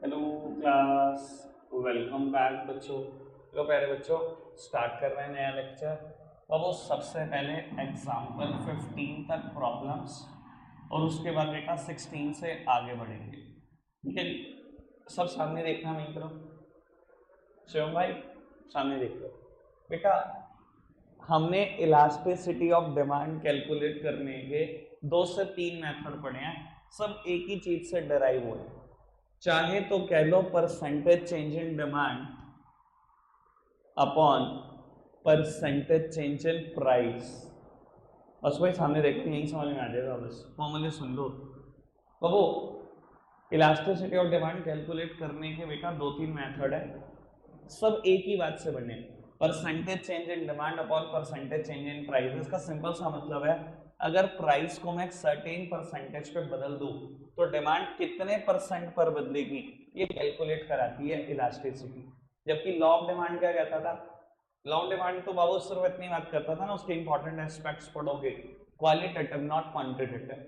Hello class, welcome back बच्चों। तो प्यारे बच्चों, स्टार्ट कर रहे हैं नया लेक्चर। और वो सबसे पहले एग्जाम्पल 15 तक प्रॉब्लम्स और उसके बाद बेटा 16 से आगे बढ़ेंगे। ठीक है, सब सामने देखना नहीं करो। शिवम भाई सामने देख लो बेटा। हमने इलास्टिसिटी ऑफ डिमांड कैलकुलेट करने के 2 से 3 मेथड पढ़े हैं। सब एक ही चीज से डराइव हुए, चाहे तो कह लो percentage change in demand upon percentage change in price. बस भाई सामने देखो, यही समझ में आ जाएगा। बस फॉर्मूले सुन लो। तो वो इलास्टिसिटी ऑफ डिमांड कैलकुलेट करने के बेटा 2-3 मेथड है, सब एक ही बात से बने। Percentage change in demand upon percentage change in price. इसका सिंपल सा मतलब है, अगर प्राइस को मैं सर्टेन परसेंटेज पे बदल दूं तो डिमांड कितने परसेंट पर बदलेगी, ये कैलकुलेट कराती है इलास्टिसिटी। जबकि लॉ ऑफ डिमांड क्या कहता था? लॉ ऑफ डिमांड तो बाबू सिर्फ इतनी बात करता था ना, उसके इंपॉर्टेंट एस्पेक्ट्स पढ़ोगे, qualitative not quantitative.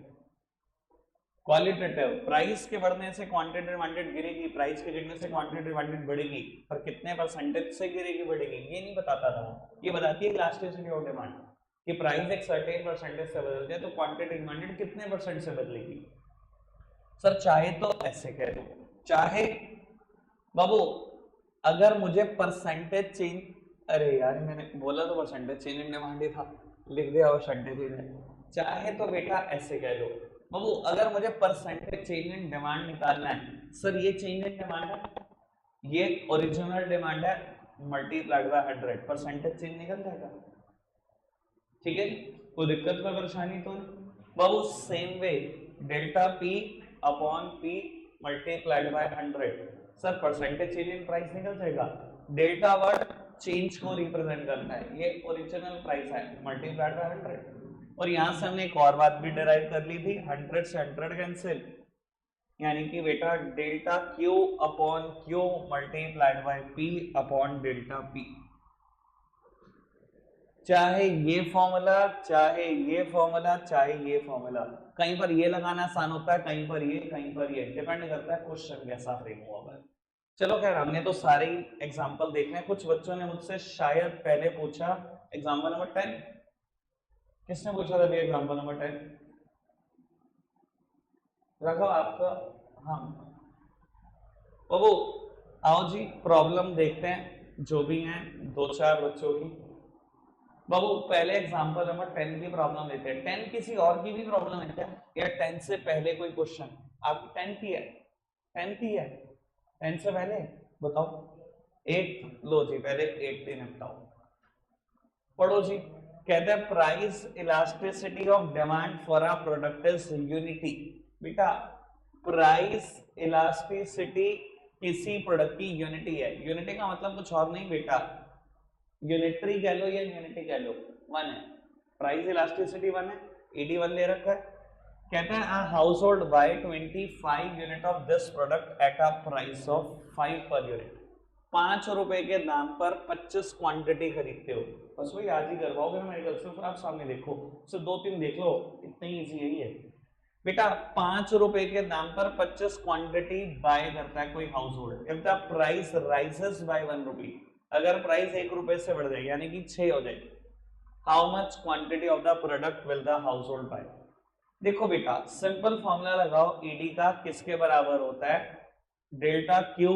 Qualitative, price के बढ़ने से क्वांटिटी डिमांडेड गिरेगी, प्राइस के गिरने से क्वांटिटी डिमांडेड बढ़ेगी, पर कितने परसेंटेज से गिरेगी बढ़ेगी ये नहीं बताता था वो। ये बताती है इलास्टिसिटी ऑफ डिमांड कि प्राइस एक सर्टेन परसेंटेज से बदलते हैं तो क्वांटिटी डिमांडेड कितने परसेंट से बदलेगी। सर चाहे तो ऐसे कह दो, चाहे बाबू अगर मुझे परसेंटेज चेंज, अरे यार मैंने बोला तो परसेंटेज चेंज इन डिमांड ही था, लिख दिया परसेंटेज चेंज। चाहे तो बेटा ऐसे कह लो बाबू, अगर मुझे परसेंटेज चेंज इन डिमांड निकालना है, सर ये चेंज इन डिमांड है, ये ओरिजिनल डिमांड है, मल्टीप्लाइड बाय 100, परसेंटेज चेंज निकल जाएगा। ठीक है, कोई दिक्कत में परेशानी तो नहीं बाबू। Same way delta P upon P multiplied by 100, sir percentage change in price निकल जाएगा। डेल्टा वर्ड चेंज को रिप्रेजेंट करता है, ये ओरिजिनल प्राइस है मल्टीप्लाइड बाय 100। और यहां से हमने एक और बात भी डिराइव कर ली थी, 100 से 100 कैंसिल, यानी कि बेटा delta Q upon Q multiplied by P upon delta P. चाहे ये फॉर्मूला, चाहे ये फॉर्मूला, चाहे ये फॉर्मूला, कहीं पर ये लगाना आसान होता है, कहीं पर ये, कहीं पर ये, डिपेंड करता है क्वेश्चन कैसा फ्रेम हुआ है। चलो खैर, हमने तो सारे ही एग्जाम्पल देखने। कुछ बच्चों ने मुझसे शायद पहले पूछा एग्जाम्पल नंबर 10, किसने पूछा था एग्जाम्पल नंबर 10? रखो आपका। हाँ बाबू आओ जी, प्रॉब्लम देखते हैं जो भी हैं 2-4 बच्चों की। बाबू पहले एग्जांपल नंबर 10 की प्रॉब्लम लेते हैं। 10 किसी और की भी प्रॉब्लम है क्या, या 10 से पहले कोई क्वेश्चन? आपकी 10 की है, 10 की है, 10 से पहले बताओ। 8 लो जी, पहले 8 दिन निपटाओ। पढ़ो जी। कहते हैं price elasticity of demand for a product is unity. बेटा प्राइस इलास्टिसिटी किसी प्रोडक्ट की यूनिटी है। यूनिटी का मतलब कुछ और नहीं बेटा, यूनिटरी कह लो या यूनिटी कह लो, 1 है। प्राइस इलास्टिसिटी 1 है, ईडी 1 दे रखा है। कहते हैं a house hold by 25 unit of this product at a price of 5 per unit. 5 रुपए के दाम पर 25 क्वांटिटी खरीदते हो। बस वही आज ही करवाओगे ना मेरे कल से, फिर आप सामने देखो, सिर्फ 2-3 देख लो, इतनी ईजी यही है बेटा। 5 रुपए के दाम पर 25 क्वांटिटी बाय करता है कोई house hold. If the price rises by 1 रुपी, अगर प्राइस 1 रुपए से बढ़ जाए यानी कि 6 हो जाए, how much quantity of the product will the house hold by. देखो बेटा सिंपल फॉर्मूला लगाओ, ईडी का किसके बराबर होता है, delta Q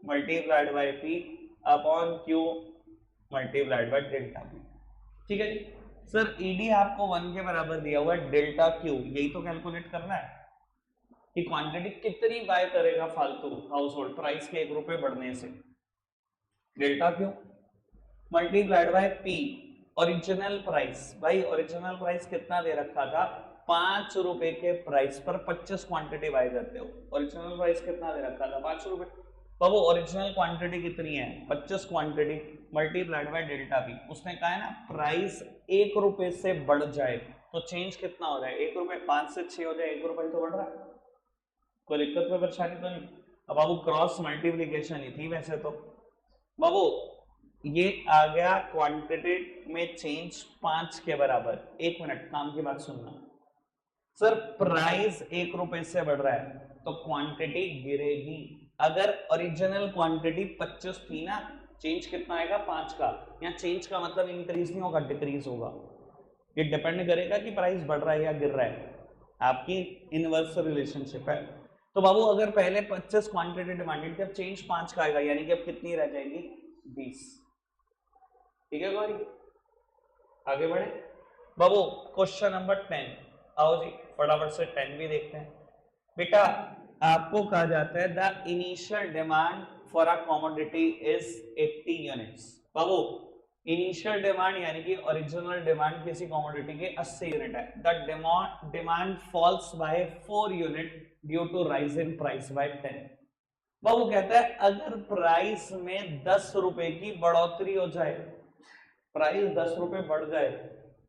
multiplied by P upon Q multiplied by delta P. ठीक है जी। सर ईडी आपको 1 के बराबर दिया हुआ है, डेल्टा क्यू यही तो कैलकुलेट करना है कि क्वांटिटी कितनी बाय करेगा फालतू हाउस होल्ड प्राइस के 1 रुपए बढ़ने से। Delta Q multiplied by P, original price. भाई ओरिजिनल प्राइस कितना दे रखा था, 5 रुपए के प्राइस पर 25 क्वांटिटी बाय करते हो। ओरिजिनल प्राइस कितना दे रखा था, 5 रुपए। बाबू ओरिजिनल क्वांटिटी कितनी है, 25 quantity multiplied by delta P. उसने कहा है ना प्राइस 1 रुपए से बढ़ जाए तो चेंज कितना हो जाए, 1 रुपए, 5 से 6 हो जाए, 1 रुपए तो बढ़ रहा है। कोई दिक्कत में परेशानी तो नहीं। अब बाबू क्रॉस मल्टीप्लीकेशन ही थी वैसे तो। बाबू ये आ गया क्वांटिटी में चेंज 5 के बराबर। 1 मिनट काम की बात सुनना। सर प्राइस 1 रुपए से बढ़ रहा है तो क्वांटिटी गिरेगी। अगर ओरिजिनल क्वांटिटी 25 थी ना, चेंज कितना आएगा 5 का। यहाँ चेंज का मतलब इंक्रीज नहीं होगा, डिक्रीज होगा। ये डिपेंड करेगा कि प्राइस बढ़ रहा है या गिर रहा है, आपकी इनवर्स रिलेशनशिप है। तो बाबू अगर पहले 25 क्वांटिटी डिमांडेड थी, अब चेंज 5 का आएगा, यानी कि अब कितनी रह जाएगी 20। ठीक है गौरी, आगे बढ़े बाबू। क्वेश्चन नंबर 10, आओ जी फटाफट से 10 भी देखते हैं। बेटा आपको कहा जाता है the initial demand for a commodity is 80 units. Babu initial demand यानी कि ओरिजिनल डिमांड किसी कमोडिटी के 80 यूनिट है। The demand falls by 4 unit due to rise in price by 10। बाबू कहता है अगर प्राइस में 10 रुपए की बढ़ोतरी हो जाए, प्राइस 10 रुपए बढ़ जाए,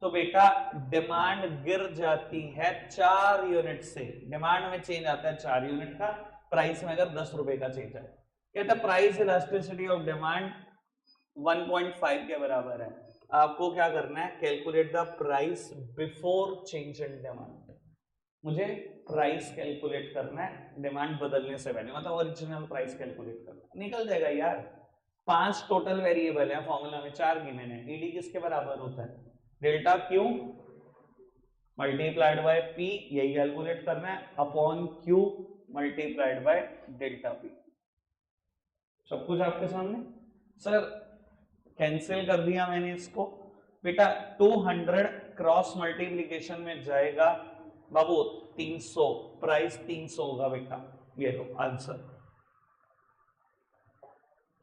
तो बेटा डिमांड गिर जाती है 4 यूनिट से। डिमांड में चेंज आता है 4 यूनिट का, प्राइस में अगर 10 रुपए का चेंज है। कहता है प्राइस इलास्टिसिटी ऑफ डिमांड 1.5 के बराबर है। आपको क्या करना है, calculate the price before change in demand. मुझे प्राइस कैलकुलेट करना है डिमांड बदलने से पहले, मतलब ओरिजिनल प्राइस कैलकुलेट करना है। निकल जाएगा यार, 5 टोटल वेरिएबल है फॉर्मूला में, 4 गिवन है। ईडी किसके बराबर होता है, delta Q multiplied by P, यही कैलकुलेट करना है, upon Q multiplied by delta P. सब कुछ आपके सामने। सर कैंसिल कर दिया मैंने इसको। बेटा 200 क्रॉस मल्टीप्लीकेशन में जाएगा बाबू 300, प्राइस 300 होगा बेटा, ये लो आंसर।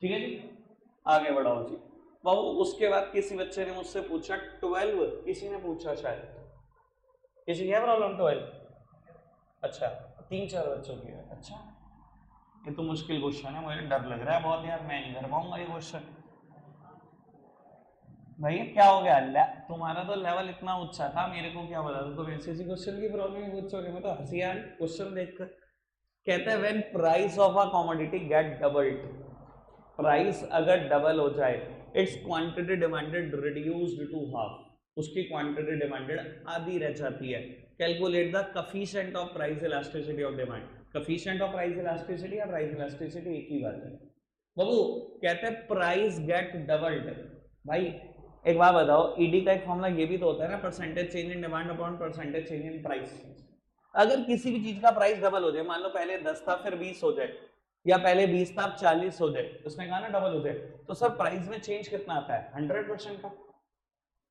ठीक है जी, आगे बढ़ाओ जी बाबू। उसके बाद किसी बच्चे ने मुझसे पूछा 12, किसी ने पूछा शायद, किसी है प्रॉब्लम 12? अच्छा 3-4 बच्चों की है। अच्छा ये तो मुश्किल क्वेश्चन है, मुझे डर लग रहा है बहुत यार, मैं नहीं कर पाऊंगा ये क्वेश्चन। भैया क्या हो गया, तुम्हारा तो लेवल इतना ऊंचा था, मेरे को क्या बता, तुम ऐसे ऐसी क्वेश्चन की प्रॉब्लम ही पूछोगे, मैं तो हंसी आ रही क्वेश्चन देखकर। कहता है when price of a commodity get doubled, price अगर डबल हो जाए, its quantity demanded reduced to half, उसकी क्वांटिटी डिमांडेड आधी रह जाती है। Calculate the coefficient of price elasticity of demand. Coefficient of price elasticity या प्राइस इलास्टिसिटी एक ही बात है बाबू। कहते हैं प्राइस गेट डबल्ड। भाई एक बात बताओ, ईडी का एक फॉर्मूला ये भी तो होता है ना, percentage change in demand upon percentage change in price. अगर किसी भी चीज का प्राइस डबल हो जाए, मान लो पहले 10 था फिर 20 हो जाए, या पहले 20 था अब 40 हो जाए, उसने कहा ना डबल हो जाए, तो सर प्राइस में चेंज कितना आता है 100% का।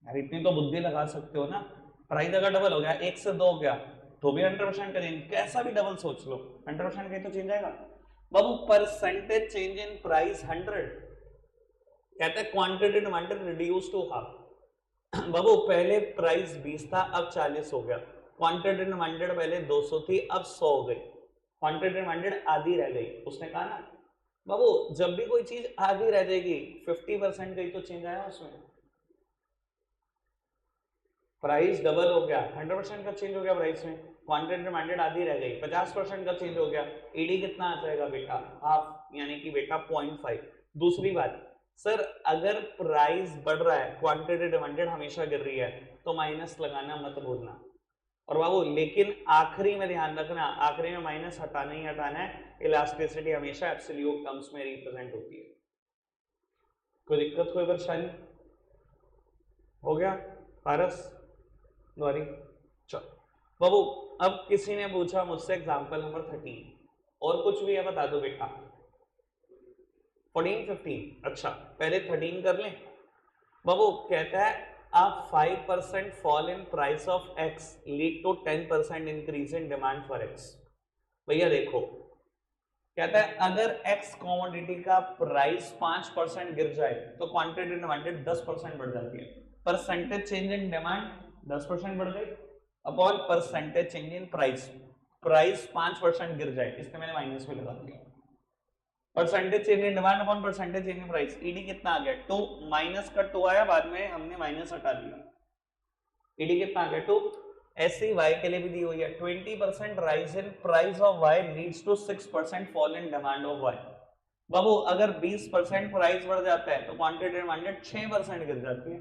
यार इतनी तो बुद्धि लगा सकते हो ना, प्राइस अगर डबल हो गया 1 से 2 हो गया तो भी 100% का चेंज, कैसा भी डबल सोच लो 100% का तो चेंज आएगा बाबू। Percentage change in price 100। कहते हैं quantity demanded reduce to half. बाबू पहले प्राइस 20 था अब 40 हो गया, क्वांटिटी डिमांडेड पहले 200 थी अब 100 हो गई, क्वांटिटी डिमांडेड आधी रह गई। उसने कहा ना बाबू जब भी कोई चीज आधी रह जाएगी 50% का ही तो चेंज आया उसमें। प्राइस डबल हो गया 100% का चेंज हो गया प्राइस में, क्वांटिटी डिमांडेड आधी रह गई 50% का चेंज हो गया, ईडी कितना आ जाएगा बेटा हाफ, यानी कि बेटा 0.5। दूसरी बात सर अगर प्राइस बढ़ रहा है क्वांटिटी डिमांडेड हमेशा गिर रही है, तो माइनस लगाना मत भूलना। और बाबू लेकिन आखिरी में ध्यान रखना, आखिरी में माइनस हटाना ही हटाना है, इलास्टिसिटी हमेशा एब्सोल्यूट टर्म्स में रिप्रेजेंट होती है। कोई दिक्कत कोई परेशानी हो गया पारस गौरी? चलो बाबू अब किसी ने पूछा मुझसे एग्जांपल नंबर 13, और कुछ भी है बता दो बेटा। 14 15, अच्छा पहले 13 कर लें बाबू। कहता है आप 5% fall in price of X lead to 10% increase in demand for X. भैया देखो कहता है अगर एक्स कमोडिटी का प्राइस 5% गिर जाए तो क्वांटिटी डिमांडेड 10% बढ़ जाती है। परसेंटेज चेंज इन डिमांड 10% बढ़ गई upon percentage change in price, price 5% गिर जाए, इसमें मैंने माइनस में लगा दिया। Percentage change in demand upon percentage change in price, ED कितना आ गया 2, माइनस का 2 आया, बाद में हमने माइनस हटा दिया। ईडी कितना आ गया 2। ऐसे ही वाई के लिए भी दी हुई है 20% rise in price of Y leads to 6% fall in demand of Y. बाबू अगर 20% प्राइस बढ़ जाता है तो क्वांटिटी डिमांडेड 6% गिर जाती है।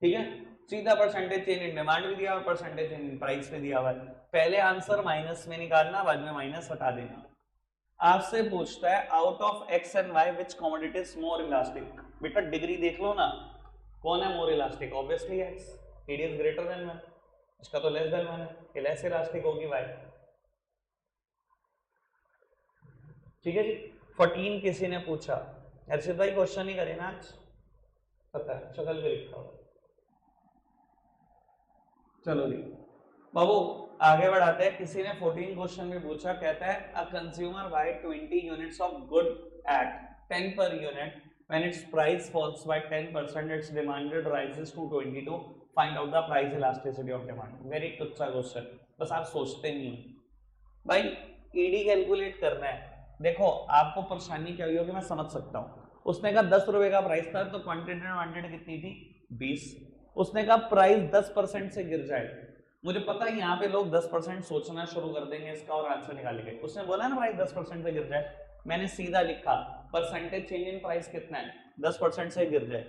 ठीक है सीधा परसेंटेज चेंज इन डिमांड भी दिया हुआ, परसेंटेज चेंज इन प्राइस भी दिया हुआ है। पहले आंसर माइनस में निकालना, बाद में माइनस हटा देना। आपसे पूछता है out of X and Y which commodity is more elastic. बेटा डिग्री देख लो ना, कौन है more elastic? Obviously X, ED is greater than one, इसका तो लेस देन वन है, ये लेस इलास्टिक होगी वाई। ठीक है जी। 14 किसी ने पूछा, हर्षित भाई क्वेश्चन ही करे ना आज, पता है शक्ल पे लिखा हुआ। चलो जी बाबू आगे बढ़ाते हैं। किसी ने 14 क्वेश्चन भी पूछा, कहता है a consumer buy 20 units of good at 10 पर unit, when its price falls by 10% its demanded rises to 22, find out the price elasticity of demand। Very टुच्चा क्वेश्चन, बस आप सोचते नहीं हो भाई, ईडी कैलकुलेट करना है। देखो आपको परेशानी क्या हुई होगी मैं समझ सकता हूँ। उसने कहा 10 रुपए का प्राइस था तो क्वांटिटी डिमांडेड कितनी थी? 20। उसने कहा प्राइस 10% से गिर जाए, मुझे पता है यहाँ पे लोग 10% सोचना शुरू कर देंगे इसका और आंसर निकालेंगे। उसने बोला ना प्राइस 10% से गिर जाए, मैंने सीधा लिखा परसेंटेज चेंज इन प्राइस कितना है? 10% से गिर जाए।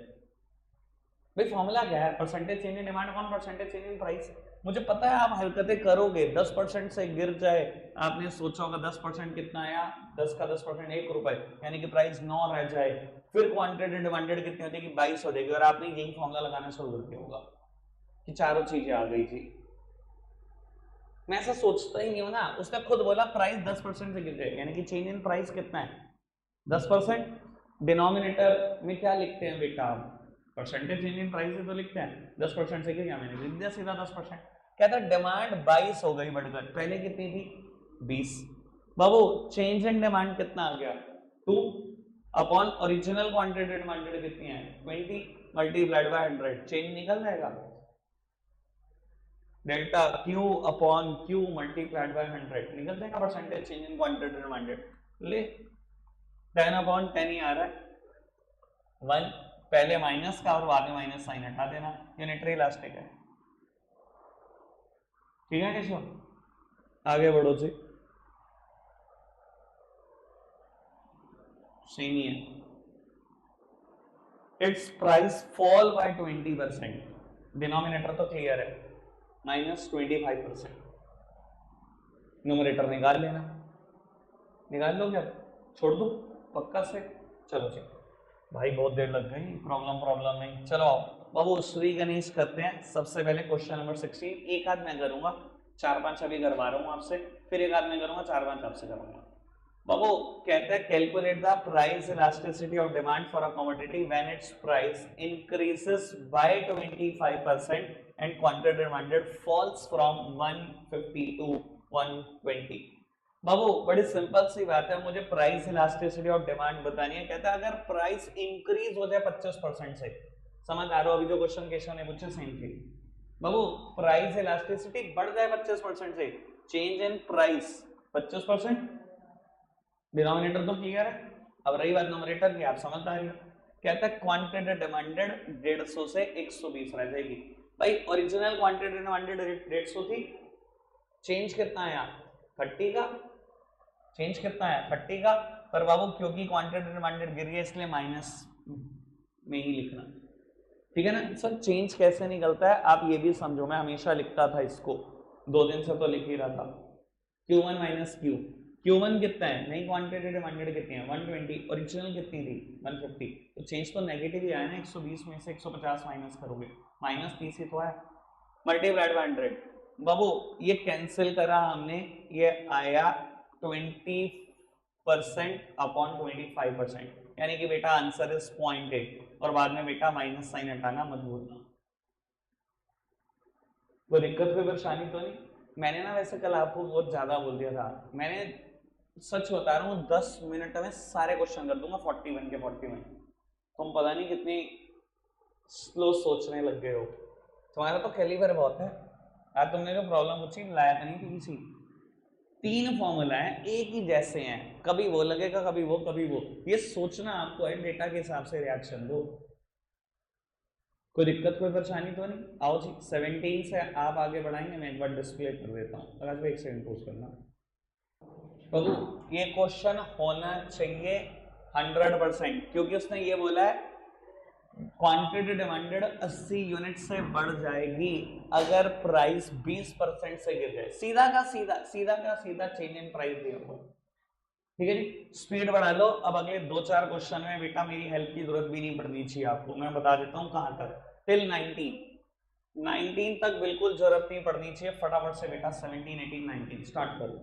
भाई फॉर्मूला क्या है? Percentage change in demand upon percentage change in price. मुझे पता है आप हरकतें करोगे, 10% से गिर जाए, आपने सोचा होगा 10% कितना आया, 10 का 10% 1 रुपए, यानी कि प्राइस 9 रह जाए, फिर क्वांटिटी डिमांडेड कितनी होती है कि 22 हो जाएगी, और आपने यही फॉर्मूला लगाना शुरू कर दिया होगा कि चारों चीजें आ गई थी। मैं ऐसा सोचता ही नहीं हूं ना, उसने खुद बोला प्राइस 10% से गिर जाए, यानी कि चेंज इन प्राइस कितना है? 10%। डिनोमिनेटर में क्या लिखते हैं बेटा? परसेंटेज चेंज इन प्राइस तो लिखते हैं, 10% से गिर, मैंने लिख दिया सीधा 10%। कहता है डिमांड 22 हो गई बढ़कर, पहले कितनी थी? 20। बाबू चेंज इन डिमांड कितना आ गया? 2 अपॉन ओरिजिनल क्वांटिटी डिमांडेड कितनी है? 20 मल्टीप्लाइड बाय 100, चेंज निकल जाएगा। Delta Q upon Q multiplied by 100 निकल जाएगा percentage change in quantity demanded. ले 10 अपॉन 10 ही आ रहा है 1, पहले माइनस का और बाद में माइनस साइन हटा देना, यूनिटरी इलास्टिक है। ठीक है कैसे? आगे बढ़ो जी, सेम ही है। It's price fall bye 20%, denominator तो क्लियर है, -25%। न्यूमरेटर निकाल लेना, निकाल लो क्या? छोड़ दो पक्का से? चलो जी भाई बहुत देर लग गई, प्रॉब्लम नहीं। चलो आओ बाबू श्री गणेश करते हैं। सबसे पहले क्वेश्चन नंबर 16, एक आध मैं करूंगा, 4-5 अभी करवा रहा हूं आपसे, फिर एक आध मैं करूंगा, 4-5 आपसे करूंगा। बाबू कहते हैं calculate the price elasticity of demand for a commodity when its price increases by 25% and quantity demanded falls from 150 to 120। बाबू बड़ी सिंपल सी बात है, मुझे प्राइस इलास्टिसिटी ऑफ डिमांड बतानी है। कहता है अगर प्राइस इंक्रीज हो जाए 25% से, समझ आ रहा हो? अभी जो क्वेश्चन केशव ने पूछा सेम थी बाबू, प्राइस इलास्टिसिटी बढ़ जाए 25% से, चेंज इन प्राइस 25%, डिनोमिनेटर तो क्लियर है। अब रही बात न्यूमरेटर की, आप समझदार हो। कहता है क्वांटिटी डिमांडेड 150 से 120 रह जाएगी। भाई ओरिजिनल क्वांटिटी डिमांडेड 150 थी, चेंज कितना आया? 30 का। चेंज कितना है? 30 का। पर बाबू क्योंकि क्वांटिटी डिमांडेड गिर गई इसलिए माइनस में ही लिखना, ठीक है ना सर? चेंज कैसे निकलता है आप ये भी समझो, मैं हमेशा लिखता था इसको, 2 दिन से तो लिख ही रहा था। Q1 माइनस Q, Q1 कितना है? नई क्वांटिटी डिमांडेड कितनी है? 120, ओरिजिनल कितनी थी? 150, तो चेंज तो नेगेटिव ही आया ना, 120 में से 150 माइनस करोगे, -30 ही तो है, मल्टीप्लाइड बाय 100। बाबू ये कैंसिल करा हमने, ये आया 20% अपॉन 25%, यानी कि बेटा आंसर इज 0.8, और बाद में बेटा माइनस साइन हटाना मत भूलना। कोई दिक्कत कोई परेशानी तो नहीं? मैंने ना वैसे कल आपको बहुत ज्यादा बोल दिया था, मैंने सच बता रहा हूँ 10 मिनट में सारे क्वेश्चन कर दूंगा 41 के 41। तुम पता नहीं कितनी स्लो सोचने लग गए हो, तुम्हारा तो कैलिबर बहुत है यार। तुमने जो प्रॉब्लम पूछी लायक नहीं थी किसी। 3 फॉर्मूला है एक ही जैसे हैं, कभी वो लगेगा कभी वो कभी वो, ये सोचना आपको है, डेटा के हिसाब से रिएक्शन दो। कोई दिक्कत कोई परेशानी तो नहीं? आओ जी 17 से आप आगे बढ़ाएंगे, मैं एक बार डिस्प्ले कर देता हूँ, अगर एक सेकंड पोस्ट करना। तो ये क्वेश्चन होना चाहिए 100%, क्योंकि उसने ये बोला है क्वांटिटी डिमांडेड 80 यूनिट से बढ़ जाएगी अगर प्राइस 20% से गिर जाए। सीधा का सीधा चेंज इन प्राइस दिया हुआ। ठीक है जी, स्पीड बढ़ा लो। अब अगले 2-4 क्वेश्चन में बेटा मेरी हेल्प की जरूरत भी नहीं पड़नी चाहिए आपको, मैं बता देता हूं कहां तक। टिल 19 तक बिल्कुल जरूरत नहीं पड़नी चाहिए। फटाफट से बेटा 17, 18, 19 स्टार्ट करो।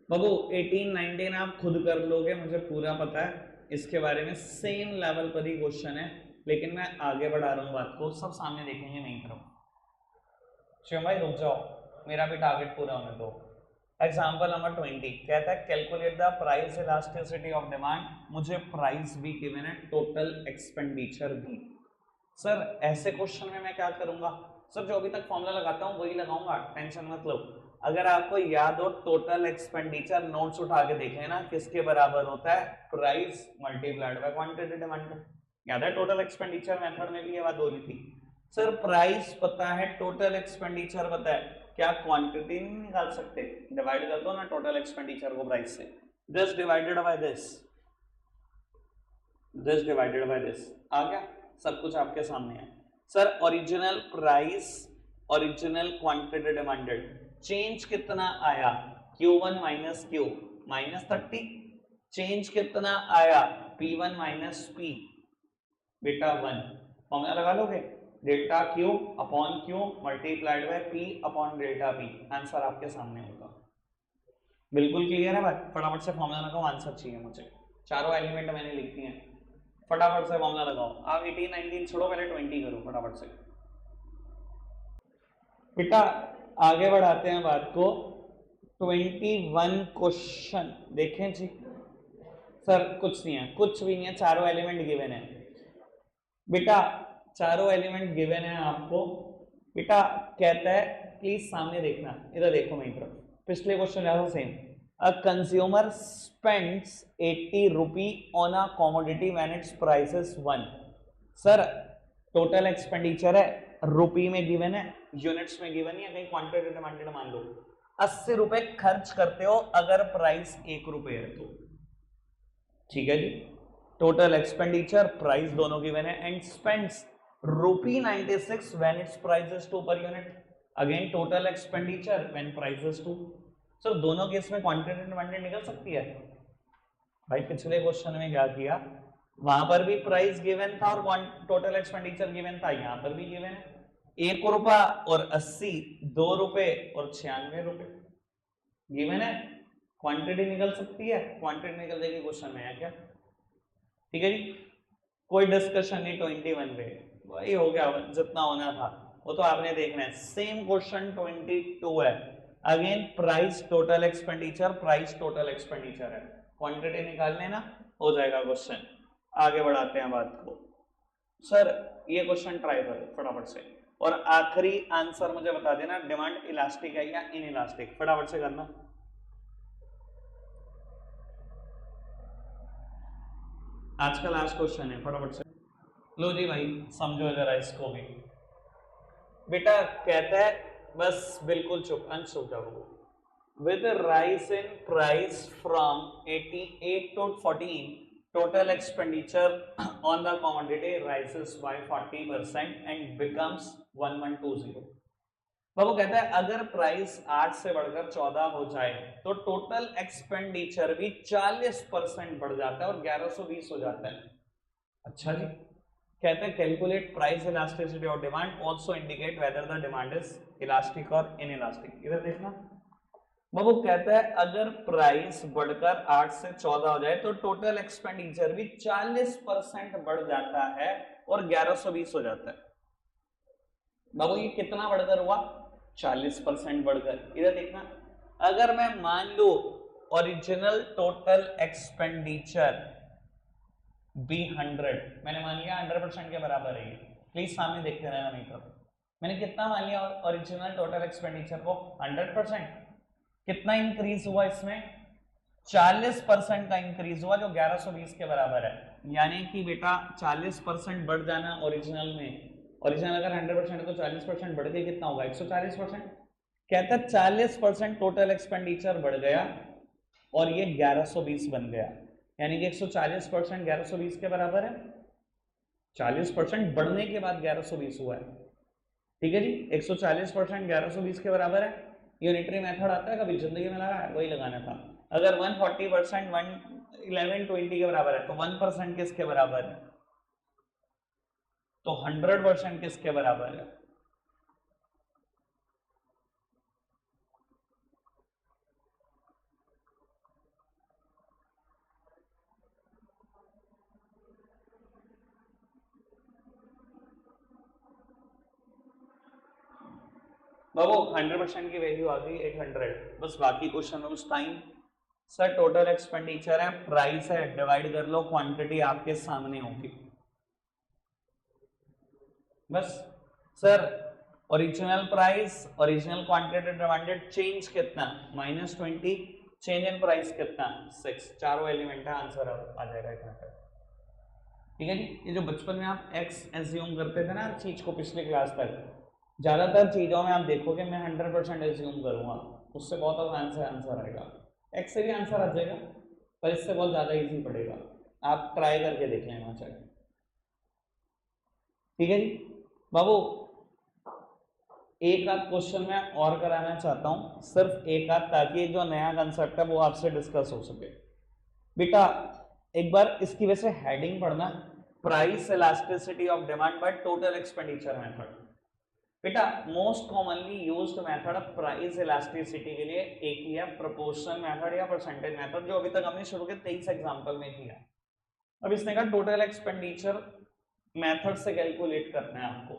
बाबू 18, 19 आप खुद कर लोगे, मुझे पूरा पता है इसके बारे में। सेम लेवल पर ही क्वेश्चन है, लेकिन मैं आगे बढ़ा रहा हूँ बात को, सब सामने देखेंगे मेरी तरफ। शिवम भाई रुक जाओ, मेरा भी टारगेट पूरा होने दो। एग्जाम्पल नंबर 20 कहता है calculate the price elasticity of demand. मुझे प्राइस भी गिवन है, टोटल एक्सपेंडिचर भी। सर ऐसे क्वेश्चन में मैं क्या करूंगा? सर जो अभी तक फॉर्मूला लगाता हूँ वही लगाऊंगा, टेंशन मत लो। अगर आपको याद हो टोटल एक्सपेंडिचर, नोट्स उठा के देखें ना, किसके बराबर होता है? Price multiplied by quantity demand. याद है टोटल एक्सपेंडिचर मेथड में भी ये बात हो रही थी। सर प्राइस पता है, टोटल एक्सपेंडिचर पता है, क्या क्वांटिटी नहीं निकाल सकते? डिवाइड कर दो ना टोटल एक्सपेंडिचर को प्राइस से। This divided by this, this divided by this. आ गया, सब कुछ आपके सामने है। Sir original price, original quantity demanded, change कितना आया? Q1 minus Q minus 30। Change कितना आया? P1 माइनस P बेटा 1। फॉर्मूला लगा लोगे, delta Q upon Q multiplied by P upon delta P। Answer आपके सामने होगा। बिल्कुल क्लियर है बात? फटाफट से फॉर्मूला लगाओ, आंसर चाहिए मुझे। चारों एलिमेंट मैंने लिख दिए हैं, फटाफट से फॉर्मूला लगाओ। आप 18, 19 छोड़ो, पहले 20 करो फटाफट से। बेटा आगे बढ़ाते हैं बात को। 21 क्वेश्चन देखें जी। सर कुछ नहीं है, कुछ भी नहीं है, चारों एलिमेंट गिवन है बेटा, चारों एलिमेंट गिवन है आपको। बेटा कहता है प्लीज सामने देखना, इधर देखो मेरी तरफ। पिछले क्वेश्चन जैसा same. A consumer spends 80 rupee on a commodity when its price is 1। Sir total expenditure है, रुपी में गिवन है, यूनिट्स में गिवन है, कहीं क्वांटिटी डिमांडेड मान लो। 80 रुपए खर्च करते हो अगर प्राइस 1 रुपए है तो। ठीक है जी, टोटल एक्सपेंडिचर प्राइस दोनों गिवन है, and spends ₹96 when its price is 2 per unit. Again total expenditure when price is 2। Sir दोनों केस में क्वांटिटी डिमांडेड निकल सकती है। भाई पिछले क्वेश्चन में क्या किया, वहां पर भी प्राइस गिवन था और टोटल एक्सपेंडिचर गिवन था, यहां पर भी गिवन है। 1 रुपया और 80, 2 रुपए और 96 रुपए गिवन है। क्वांटिटी निकल सकती है, क्वांटिटी निकल जाएगी, क्वेश्चन में है क्या? ठीक है जी, कोई डिस्कशन नहीं। 21 पे वही हो गया जितना होना था, वो तो आपने देखना है। सेम क्वेश्चन 22 है। Again price total expenditure, price total expenditure है, क्वांटिटी निकाल लेना, हो जाएगा क्वेश्चन। आगे बढ़ाते हैं बात को। सर ये क्वेश्चन ट्राई करो फटाफट से, और आखिरी आंसर मुझे बता देना डिमांड इलास्टिक है या इन इलास्टिक, फटाफट से करना। आज का लास्ट क्वेश्चन है, फटाफट से लो जी भाई, समझो जरा इसको भी। बेटा कहता है, बस बिल्कुल चुप, अनचुप जाओ। With a rise in price from 88 to 14, total expenditure on the commodity rises by 40% and becomes 1120। बाबू कहता है अगर प्राइस 8 से बढ़कर 14 हो जाए तो टोटल एक्सपेंडिचर भी 40% बढ़ जाता है और 1120 हो जाता है। अच्छा जी, कहते हैं कैलकुलेट प्राइस इलास्टिसिटी और demand, also indicate whether the demand is elastic और इन इलास्टिक। इधर देखना बाबू, कहता है अगर प्राइस बढ़कर 8 से 14 हो जाए तो टोटल एक्सपेंडिचर भी 40% बढ़ जाता है और 1120 हो जाता है। बाबू ये कितना बढ़कर हुआ? 40% बढ़कर। इधर देखना, अगर मैं मान लू ओरिजिनल टोटल एक्सपेंडिचर भी 100, मैंने मान लिया 100% के बराबर है। प्लीज सामने देखते रहना मेरी तरफ। मैंने कितना मान लिया ओरिजिनल टोटल एक्सपेंडिचर को? 100%। कितना इंक्रीज हुआ इसमें? 40% का इंक्रीज हुआ, जो 1120 के बराबर है। यानी कि बेटा 40% बढ़ जाना ओरिजिनल में, ओरिजिनल अगर 100% है तो 40% बढ़ के कितना होगा? 140%। कहता है 40% टोटल एक्सपेंडिचर बढ़ गया और ये 1120 बन गया। यानी कि 140% 1120 के बराबर है। 40% बढ़ने के बाद 1120 हुआ है, ठीक है जी। 140% 1120 के बराबर है। यूनिटरी मेथड आता है, कभी जिंदगी में लगा है, वही लगाना था। अगर 140% 1120 के बराबर है तो 1% किसके बराबर है, तो 100% किसके बराबर है। बाबू 100% की वैल्यू आ गई 800। बस बाकी क्वेश्चन में उस टाइम सर टोटल एक्सपेंडिचर है, प्राइस है, डिवाइड कर लो, क्वांटिटी आपके सामने होगी। बस sir original price, original quantity divided change कितना, -20, चेंज इन प्राइस कितना 6, चारों एलिमेंट है, आंसर आ जाएगा इतना। ठीक है जी। ये जो बचपन में आप x एज्यूम करते थे ना हर चीज को, पिछले क्लास तक ज्यादातर चीजों में आप देखोगे मैं 100% एज्यूम करूंगा, उससे बहुत आसान से आंसर आएगा। x से भी आंसर आ जाएगा पर इससे बहुत ज्यादा इजी पड़ेगा, आप ट्राई करके देख लेना चाहिए। ठीक है जी बाबू, एक आध क्वेश्चन मैं और कराना चाहता हूं, सिर्फ एक आध, ताकि जो नया कंसेप्ट है वो आपसे डिस्कस हो सके। बेटा एक बार इसकी वजह से हेडिंग पढ़ना, price elasticity of demand by total expenditure method. बेटा most commonly used method of price elasticity के लिए एक ही है, प्रोपोर्शन मेथड या परसेंटेज मेथड, जो अभी तक हमने शुरू के 23 एग्जांपल में किया। अब इसने कहा टोटल एक्सपेंडिचर मेथड से कैलकुलेट करना है आपको।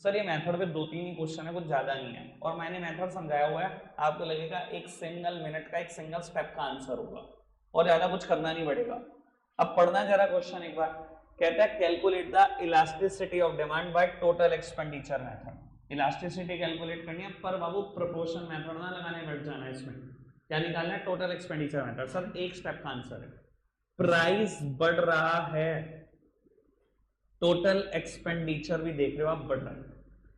सर ये मेथड पे 2-3 ही क्वेश्चन है, कुछ ज्यादा नहीं है, और मैंने मेथड समझाया हुआ है, आपको लगेगा एक सिंगल मिनट का, एक सिंगल स्टेप का आंसर होगा और ज्यादा कुछ करना नहीं पड़ेगा। अब पढ़ना जरा क्वेश्चन एक बार, कहता है calculate the elasticity of demand by total expenditure method. Elasticity calculate करनी है, पर बाबू प्रोपोर्शन मेथड ना लगाने बैठ जाना है। इसमें क्या निकालना है, टोटल एक्सपेंडिचर मेथड। सर एक स्टेप का आंसर है, प्राइस बढ़ रहा है, टोटल एक्सपेंडिचर भी देख रहे हो आप बढ़ रहा है।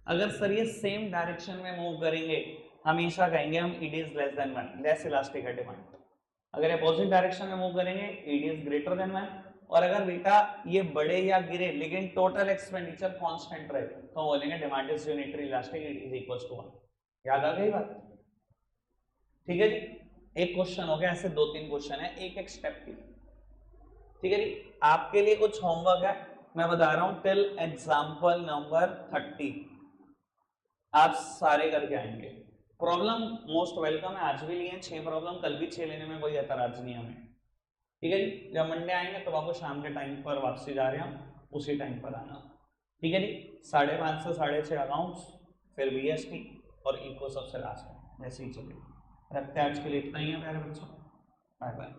अगर सर ये सेम डायरेक्शन में मूव करेंगे, हमेशा कहेंगे हम ED is less than 1, less elastic है डिमांड। अगर अपोजिट डायरेक्शन में मूव करेंगे ईडी इज ग्रेटर देन 1, और अगर बेटा ये बढ़े या गिरे लेकिन टोटल एक्सपेंडिचर कांस्टेंट रहे तो बोलेंगे demand is unitary elastic, ED is equals to 1। याद आ गई बात? ठीक है जी, एक क्वेश्चन हो गया, ऐसे 2-3 क्वेश्चन है एक एक स्टेप की। ठीक है जी, आपके लिए कुछ होमवर्क है, मैं बता रहा हूं टिल एग्जाम्पल नंबर 30 आप सारे करके आएंगे। प्रॉब्लम मोस्ट वेलकम है, आज भी लिए 6 प्रॉब्लम, कल भी 6 लेने में कोई ऐतराज नहीं हमें। ठीक है जी, जब मंडे आएंगे तो आपको शाम के टाइम पर वापसी जा रहे हैं, उसी टाइम पर आना। ठीक है जी, 5:30 से 6:30 अकाउंट्स, फिर बीएसटी और इको सबसे लास्ट में, ऐसे ही चलिए। रखते हैं आज के लिए इतना ही है प्यारे बच्चों, बाय बाय।